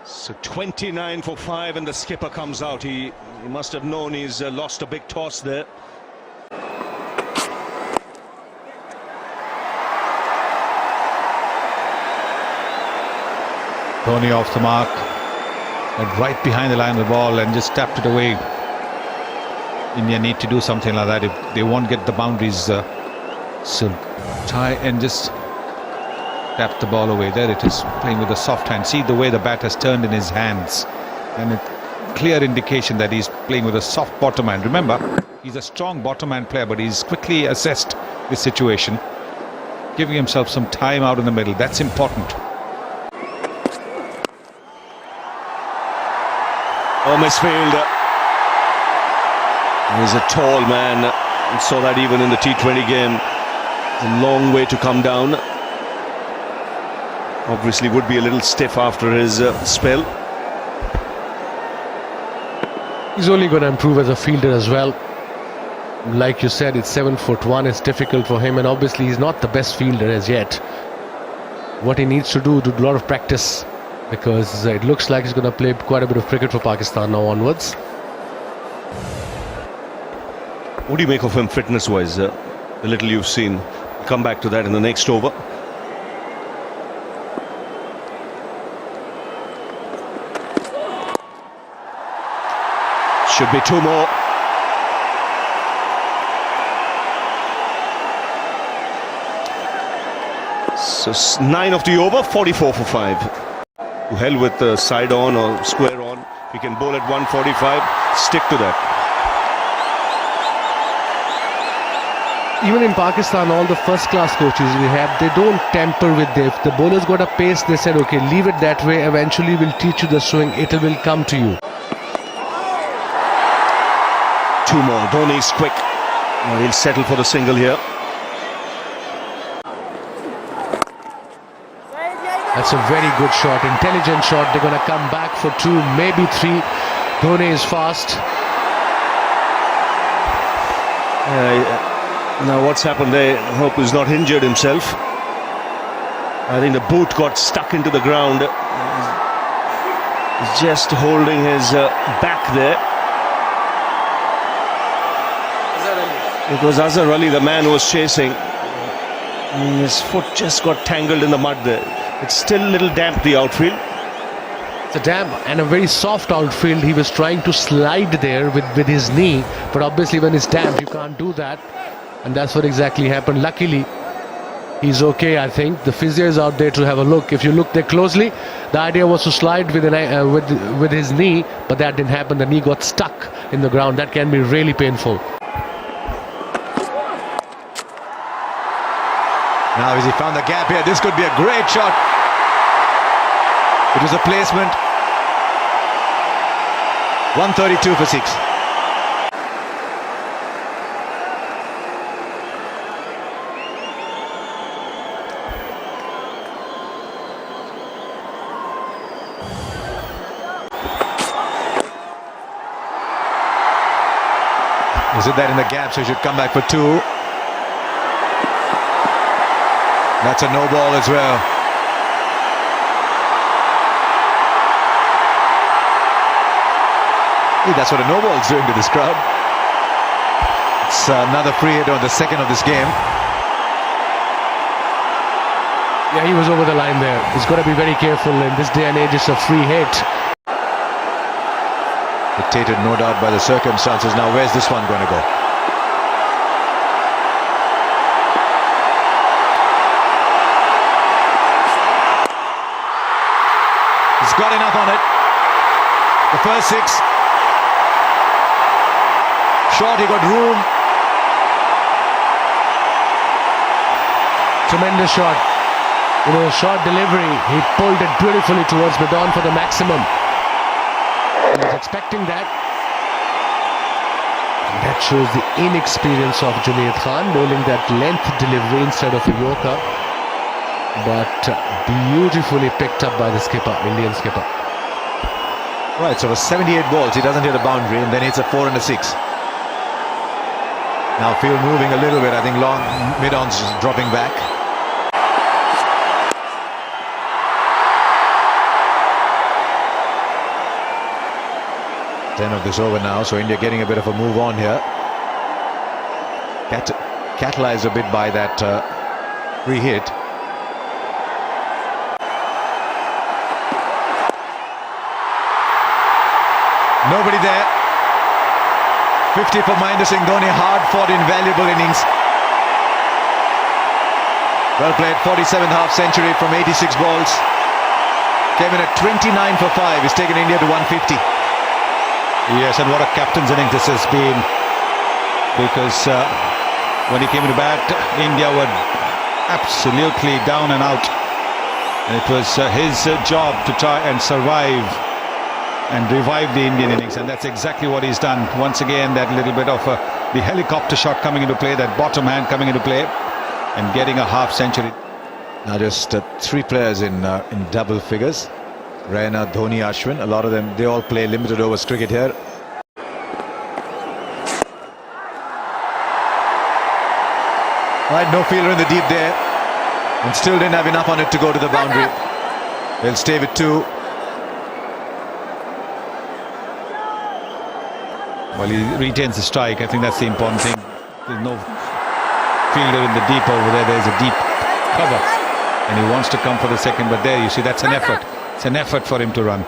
So 29 for 5 and the skipper comes out. He must have known he's lost a big toss there. Dhoni off the mark, went right behind the line of the ball and just tapped it away. India need to do something like that if they won't get the boundaries. So try and just tap the ball away. There it is, playing with a soft hand. See the way the bat has turned in his hands, and a clear indication that he's playing with a soft bottom hand. Remember, he's a strong bottom hand player, but he's quickly assessed this situation, giving himself some time out in the middle. That's important. Oh, misfield. He's a tall man. We saw that even in the T20 game. It's a long way to come down. Obviously would be a little stiff after his spell. He's only going to improve as a fielder as well. Like you said, it's 7'1". It's difficult for him, and obviously he's not the best fielder as yet. What he needs to do a lot of practice, because it looks like he's going to play quite a bit of cricket for Pakistan now onwards. What do you make of him fitness-wise? The little you've seen. We'll come back to that in the next over. Should be two more. So 9 of the over, 44 for 5. To hell with the side on or square on. If you can bowl at 145, stick to that. Even in Pakistan, all the first-class coaches we have, they don't tamper with it. If the bowler's got a pace, they said, okay, leave it that way. Eventually, we'll teach you the swing. It will come to you. Two more. Dhoni's quick. He'll settle for the single here. That's a very good shot, intelligent shot. They're going to come back for 2, maybe 3. Dhoni is fast. Now what's happened there? I hope he's not injured himself. I think the boot got stuck into the ground. He's just holding his back there. It was Azhar Ali, the man who was chasing. His foot just got tangled in the mud there. It's still a little damp, the outfield. It's a damp and a very soft outfield. He was trying to slide there with his knee, but obviously when it's damp, you can't do that. And that's what exactly happened. Luckily, he's okay, I think. The physio is out there to have a look. If you look there closely, the idea was to slide with his knee, but that didn't happen. The knee got stuck in the ground. That can be really painful. Now as he found the gap here, this could be a great shot. It was a placement. 132 for 6. Is it that in the gap, so he should come back for 2. That's a no ball as well. That's what a no ball is doing to this crowd. It's another free hit on the second of this game. Yeah, he was over the line there. He's got to be very careful in this day and age. It's a free hit. Dictated, no doubt, by the circumstances. Now, where's this one going to go? He's got enough on it. The first 6. Short, he got room. Tremendous shot. You know, short delivery. He pulled it beautifully towards mid-on for the maximum. He was expecting that. And that shows the inexperience of Junaid Khan, bowling that length delivery instead of a Yorker. But beautifully picked up by the skipper, Indian skipper. Right, so for 78 balls, he doesn't hit a boundary, and then hits a 4 and a 6. Now field moving a little bit. I think long mid-on's dropping back. 10 of this over now, so India getting a bit of a move on here. Catalyzed a bit by that free hit. Nobody there. 50 for Mahendra Singh Dhoni, hard-fought, invaluable innings. Well played, 47th half century from 86 balls. Came in at 29 for 5. He's taken India to 150. Yes, and what a captain's innings this has been. Because when he came to bat, India were absolutely down and out. And it was his job to try and survive and revive the Indian innings, and that's exactly what he's done. Once again, that little bit of the helicopter shot coming into play, that bottom hand coming into play, and getting a half century. Now just 3 players in double figures. Raina, Dhoni, Ashwin. A lot of them, they all play limited overs cricket here. Right, no fielder in the deep there, and still didn't have enough on it to go to the boundary. They'll stay with 2. Well, he retains the strike. I think that's the important thing. There's no fielder in the deep over there. There's a deep cover, and he wants to come for the second, but there you see, that's an effort. It's an effort for him to run.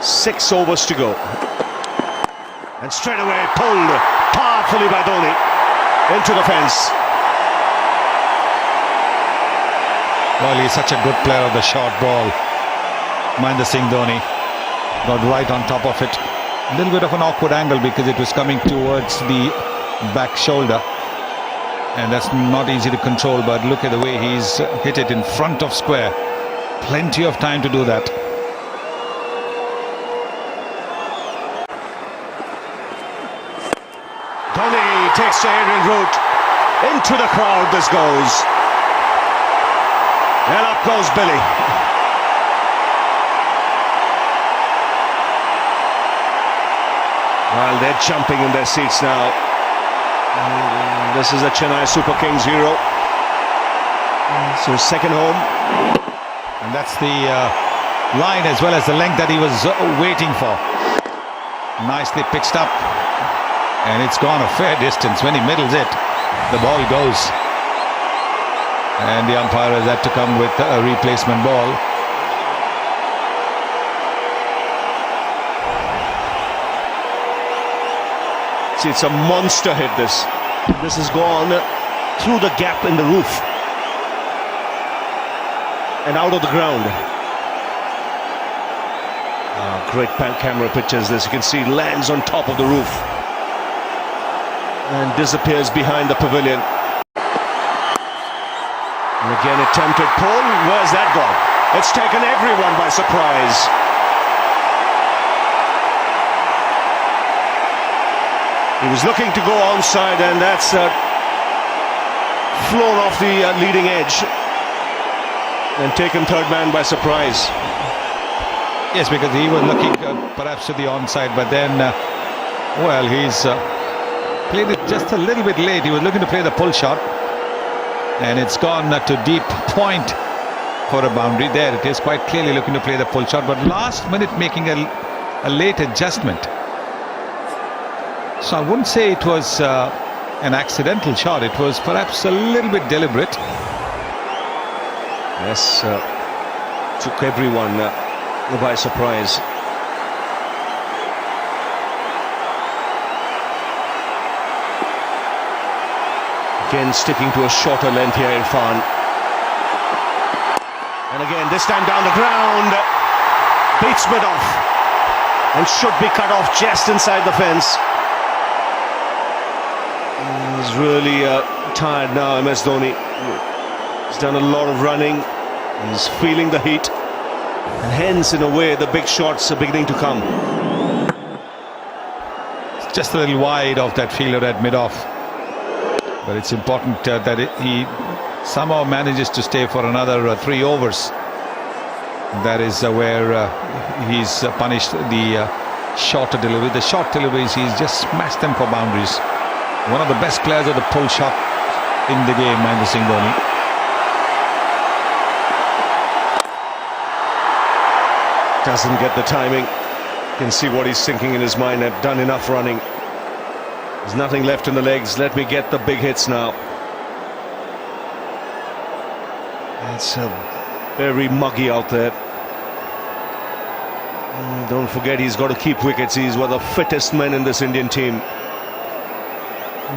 6 overs to go, and straight away pulled powerfully by Dhoni into the fence. Well, he's such a good player of the short ball. Mahendra Singh Dhoni got right on top of it. A little bit of an awkward angle because it was coming towards the back shoulder, and that's not easy to control, but look at the way he's hit it in front of square. Plenty of time to do that. Dhoni takes the aerial route into the crowd. This goes, and up goes Billy. Well, they're jumping in their seats now. This is a Chennai Super Kings hero. So second home. And that's the line as well as the length that he was waiting for. Nicely pitched up. And it's gone a fair distance. When he middles it, the ball goes. And the umpire has had to come with a replacement ball. It's a monster hit. This has gone through the gap in the roof and out of the ground. Great camera pictures. This, you can see, lands on top of the roof and disappears behind the pavilion. And again, attempted pull. Where's that gone? It's taken everyone by surprise. He was looking to go onside, and that's flown off the leading edge and taken third man by surprise. Yes, because he was looking perhaps to the onside, but then, well, he's played it just a little bit late. He was looking to play the pull shot, and it's gone to deep point for a boundary. There it is, quite clearly looking to play the pull shot, but last minute making a late adjustment. So I wouldn't say it was an accidental shot. It was perhaps a little bit deliberate. Yes, took everyone by surprise. Again, sticking to a shorter length here, Irfan. And again, this time down the ground, beats mid off and should be cut off just inside the fence. He's really tired now, MS Dhoni. He's done a lot of running. He's feeling the heat. And hence, in a way, the big shots are beginning to come. It's just a little wide of that fielder at mid-off. But it's important that he somehow manages to stay for another 3 overs. That is where he's punished the shorter delivery. The short deliveries, he's just smashed them for boundaries. One of the best players of the pull shot in the game, Mahendra Singh Dhoni. Doesn't get the timing. can see what he's thinking in his mind. I've done enough running. There's nothing left in the legs. Let me get the big hits now. It's very muggy out there. Don't forget, he's got to keep wickets. He's one of the fittest men in this Indian team.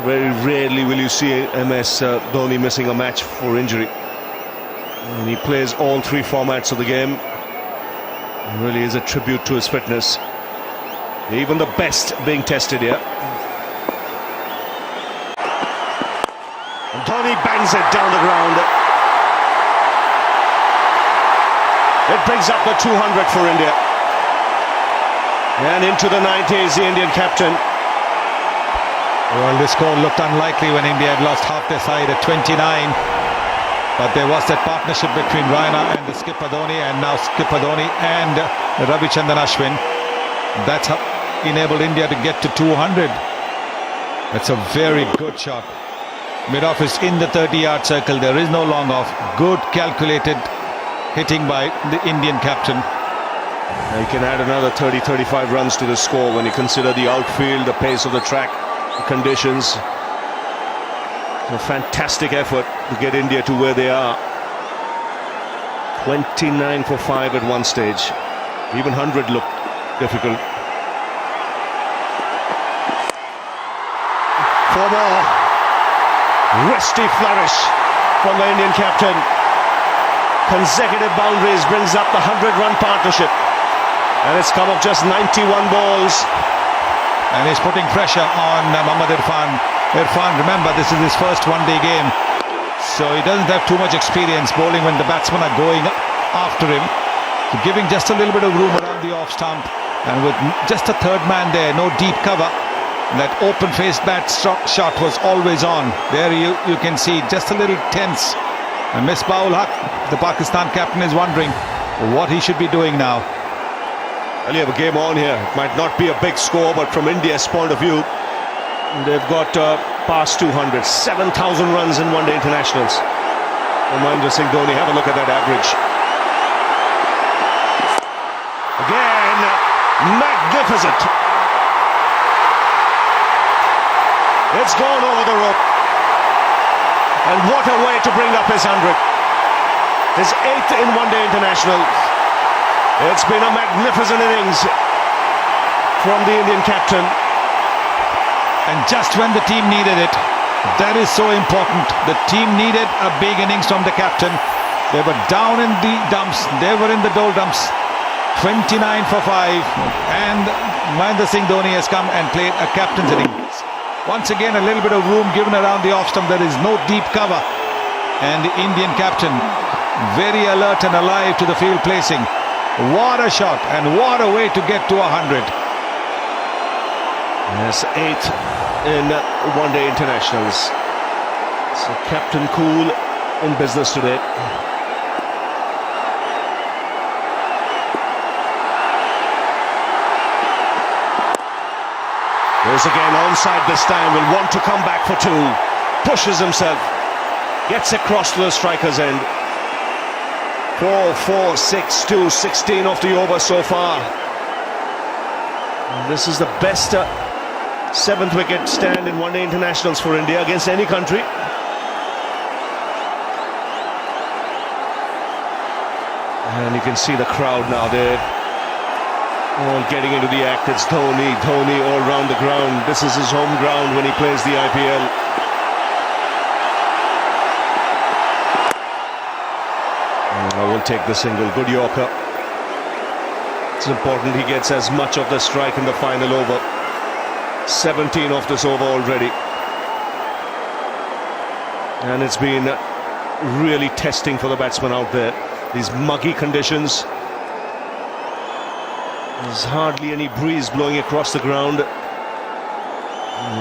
Very rarely will you see MS Dhoni missing a match for injury. And he plays all three formats of the game. It really is a tribute to his fitness. Even the best being tested here. And Dhoni bangs it down the ground. It brings up the 200 for India. And into the 90s, the Indian captain. Well, this score looked unlikely when India had lost half their side at 29. But there was that partnership between Raina and the skipper Dhoni, and now skipper Dhoni and Ravichandran Ashwin. That's how enabled India to get to 200. That's a very good shot. Mid-off is in the 30-yard circle. There is no long off. Good calculated hitting by the Indian captain. He can add another 30-35 runs to the score when you consider the outfield, the pace of the track, the conditions. A fantastic effort to get India to where they are. 29 for 5 at one stage. Even 100 looked difficult. 4 more. Wristy flourish from the Indian captain. Consecutive boundaries brings up the 100-run partnership. And it's come of just 91 balls. And he's putting pressure on Mohammad Irfan. Irfan, remember, this is his first one-day game, so he doesn't have too much experience bowling when the batsmen are going after him. So giving just a little bit of room around the off stump, and with just a third man there, no deep cover, that open-faced bat shot was always on. There you can see just a little tense. And Misbah-ul Haq, the Pakistan captain, is wondering what he should be doing now. Well, you have a game on here. It might not be a big score, but from India's point of view, they've got past 200, 7,000 runs in one-day internationals. Mahendra Singh Dhoni, have a look at that average. Again, magnificent. It's gone over the rope. And what a way to bring up his 100. His 8th in one-day international. It's been a magnificent innings from the Indian captain. And just when the team needed it, that is so important. The team needed a big innings from the captain. They were down in the dumps. They were in the doldrums. 29 for 5. And Mahendra Singh Dhoni has come and played a captain's innings. Once again, a little bit of room given around the off stump. There is no deep cover. And the Indian captain, very alert and alive to the field placing. What a shot, and what a way to get to 100. Yes, 8th in one-day internationals. So Captain Cool in business today. There's again onside this time, will want to come back for 2. Pushes himself, gets across to the striker's end. 4, 4, 6, 2, 16 off the over so far. And this is the best 7th wicket stand in one-day internationals for India against any country. And you can see the crowd now. They're all getting into the act. It's Dhoni all round the ground. This is his home ground when he plays the IPL. I will take the single. Good Yorker. It's important he gets as much of the strike in the final over. 17 off this over already. And it's been really testing for the batsman out there. These muggy conditions. There's hardly any breeze blowing across the ground. It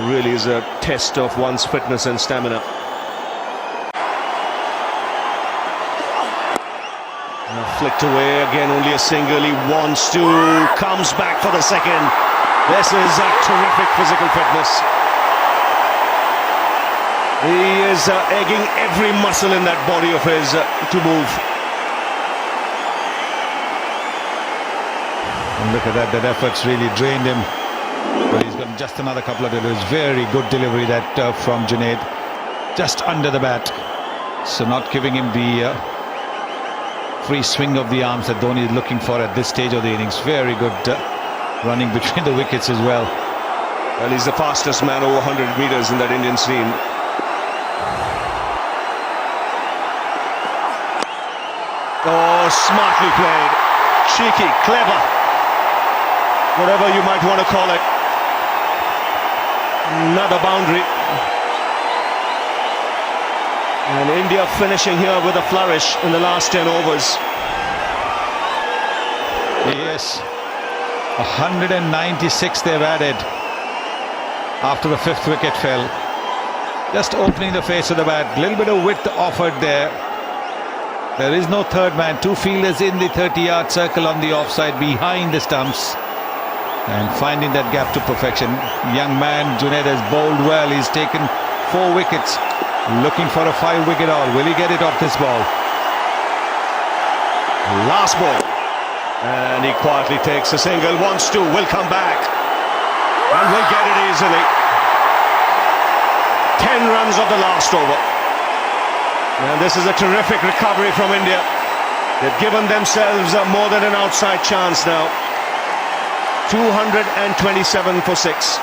really is a test of one's fitness and stamina. Flicked away again, only a single. He wants to, comes back for the second. This is a terrific physical fitness. He is egging every muscle in that body of his to move. And look at that, that effort's really drained him. But he's got just another couple of deliveries. Very good delivery that from Junaid. Just under the bat. So not giving him the free swing of the arms that Dhoni is looking for at this stage of the innings. Very good running between the wickets as well. Well, he's the fastest man over 100 metres in that Indian scene. Oh, smartly played. Cheeky, clever. Whatever you might want to call it. Another boundary. And India finishing here with a flourish in the last 10 overs. Yes. 196 they've added after the 5th wicket fell. Just opening the face of the bat. A little bit of width offered there. There is no third man. 2 fielders in the 30-yard circle on the offside behind the stumps. And finding that gap to perfection. Young man, Junaid has bowled well. He's taken 4 wickets. Looking for a 5-wicket haul. Will he get it off this ball? Last ball. And he quietly takes a single. Wants to. Will come back. And will get it easily. 10 runs of the last over. And this is a terrific recovery from India. They've given themselves more than an outside chance now. 227 for 6.